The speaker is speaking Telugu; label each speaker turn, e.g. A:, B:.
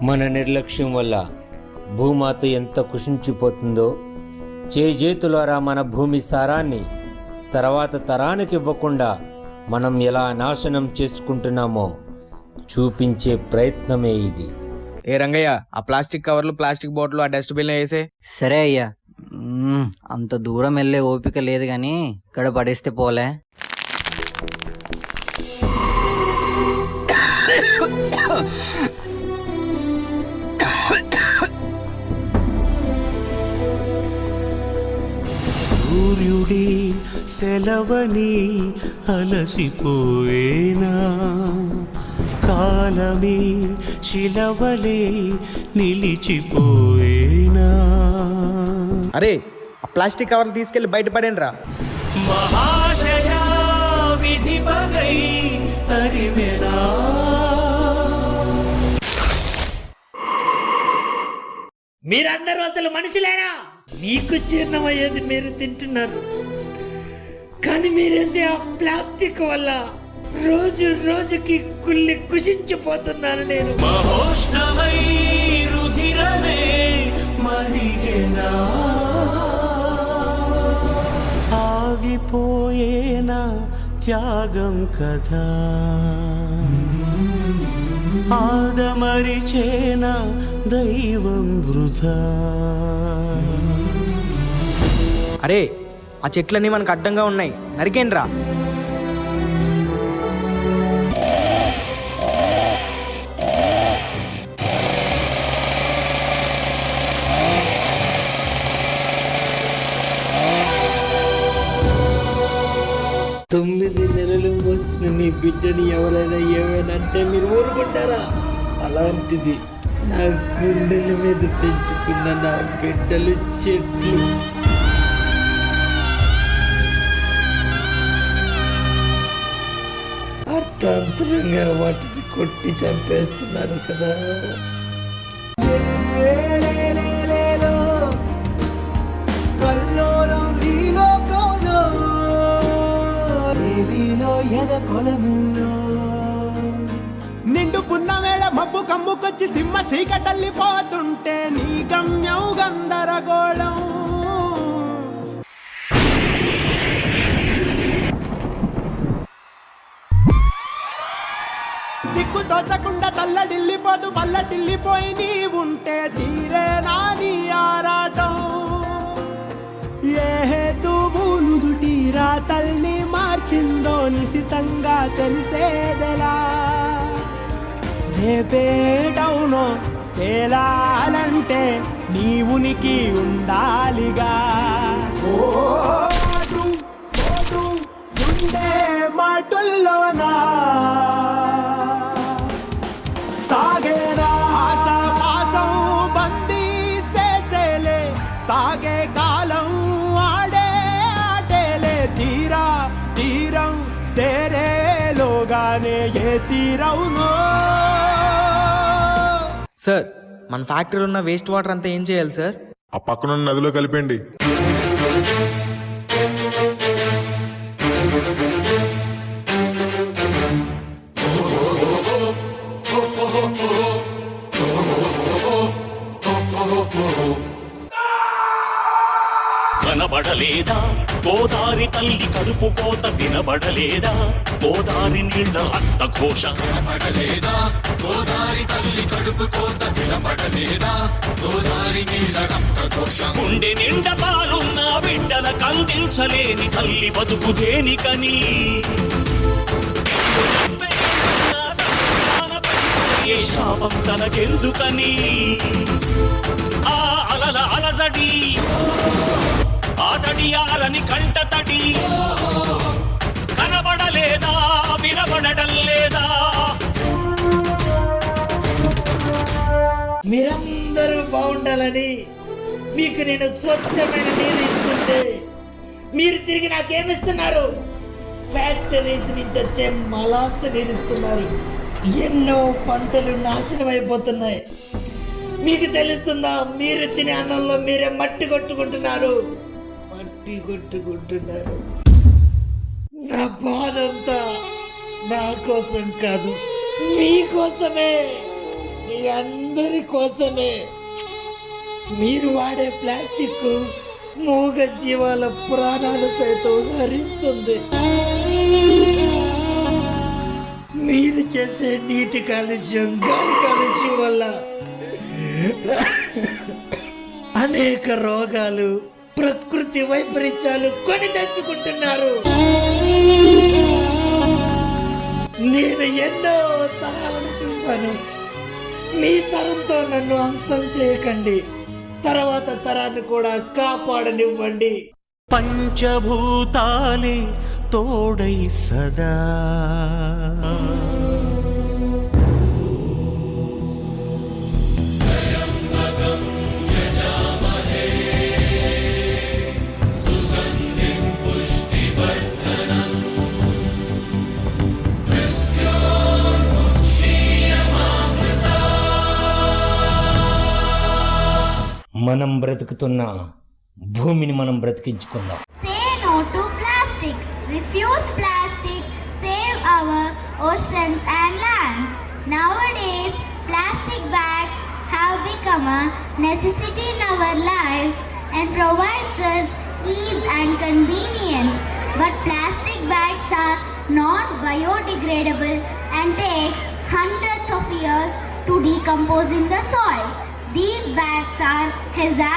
A: మన నిర్లక్ష్యం వల్ల భూమాత ఎంత కుషించిపోతుందో, చేజేతులారా మన భూమి సారాన్ని తర్వాత తరానికి ఇవ్వకుండా మనం ఎలా నాశనం చేసుకుంటున్నామో చూపించే ప్రయత్నమే ఇది.
B: ఏ రంగయ్య, ఆ ప్లాస్టిక్ కవర్లు, ప్లాస్టిక్ బాటిల్ ఆ డస్ట్బిన్లో వేసే.
C: సరే అయ్యా. అంత దూరం వెళ్ళే ఓపిక లేదు కానీ ఇక్కడ పడేస్తే పోలే.
D: సూర్యుడి సెలవని అలసిపోయేనా, కాలమే శిలవలే నిలిచిపోయేనా.
B: అరే, ఆ ప్లాస్టిక్ కవర్లు తీసుకెళ్లి బయట పడేయండి రా.
D: మహాశయా విధి పగై తరిమెనా.
E: మీరందరూ అసలు మనుషులేనా? మీకు జీర్ణమయ్యేది మీరు తింటున్నారు, కానీ మీరేసే ఆ ప్లాస్టిక్ వల్ల రోజు రోజుకి కుళ్ళి కుషించిపోతున్నాను నేను.
D: మహోష్ణమై రుధిరమే మరిగెనా, ఆగిపోయేనా త్యాగం కదా, ఆదమరిచేనా దైవం వృధా.
B: అరే, ఆ చెట్లన్నీ మనకు అడ్డంగా ఉన్నాయి, నరికేండి రా.
E: తొమ్మిది నెలలు మోసిన నీ బిడ్డని ఎవరైనా ఏమైనా మీరు ఊరుకుంటారా? అలాంటిది నా గుండెల మీద పెంచుకున్న నా బిడ్డలు చెట్లు అర్థాంతరంగా వాటిని కొట్టి చంపేస్తున్నారు కదా.
F: నిండు పున్నవేళ మబ్బు కమ్ముకొచ్చి సింహ సీకటల్లిపోతుంటే నీ గమ్యం గందరగోళం. దిక్కు తోచకుండా తల్లడిల్లిపోతూ పల్లటిల్లిపోయి నీ ఉంటే తీరేనా నీ ఆరాటం. ఏ హేతువు నుదుటి రాతల్ని మార్చిందో నిశితంగా తెలిసేదెలా. రేపేటవునో తేలాలంటే నీ ఉనికి ఉండాలిగా. ఓటు ఓటు ఉండే మాటల్లోనా సాగేనా ఆశాపాసం బందీ చేసేలే, సాగే కాలం ఆడే ఆటేలే. తీరం సేరేలోగానే ఏ తీరవునో.
B: సార్, మన ఫ్యాక్టరీలో ఉన్న వేస్ట్ వాటర్ అంతా ఏం చేయాలి సార్?
G: ఆ పక్కన నదిలో కలిపండి.
H: కనబడలేదా గోదారి తల్లి కడుపు కోత, వినబడలేదా గోదారి నీళ్ళ అత్త ఘోష. కనబడలేదా గోదారి తల్లి కడుపు కోత, వినబడలేదా గోదారి నీళ్ళ రక్త ఘోష. గుండె నిండా పాలున్న బిడ్డల కందించలేని తల్లి బతుకు దేనికని, ఏ శాపం తనకెందుకని. ఆ అలల అలజడి ఆటడియాలని కంటతడి, కనబడలేదా వినబడటం లేదా.
E: మీరందరూ బాగుండాలని మీకు నేను స్వచ్ఛమైన నీరు ఇస్తుంటే మీరు తిరిగి నాకేమిస్తున్నారు? ఫ్యాక్టరీస్ నుంచి వచ్చే మలాసు నీరు ఇస్తున్నారు. ఎన్నో పంటలు నాశనం అయిపోతున్నాయి. మీకు తెలుస్తుందా? మీరు తినే అన్నంలో మీరే మట్టి కొట్టుకుంటున్నారు. నా బాధంతా నా కోసం కాదు, మీకోసమే. మీ అందరి కోసమే. మీరు వాడే ప్లాస్టిక్ మూగ జీవాల ప్రాణాలు సైతం హరిస్తుంది. మీరు చేసే నీటి కాలుష్యం, గాలి కాలుష్యం వల్ల అనేక రోగాలు, ప్రకృతి వైపరీత్యాలు కొని తెచ్చుకుంటున్నారు. నేను ఎన్నో తరాలను చూశాను. మీ తరంతో నన్ను అంతం చేయకండి. తర్వాత తరాన్ని కూడా కాపాడనివ్వండి.
D: పంచభూతాలే తోడై సదా
A: మనం బ్రతుకుతున్న భూమిని మనం బ్రతికించుకుందాం.
I: Say no to plastic. Refuse plastic. Save our oceans and lands. Nowadays, plastic bags have become a necessity in our lives and provides us ease and convenience. But plastic bags are non-biodegradable and takes hundreds of years to decompose in the soil. These bags are hazardous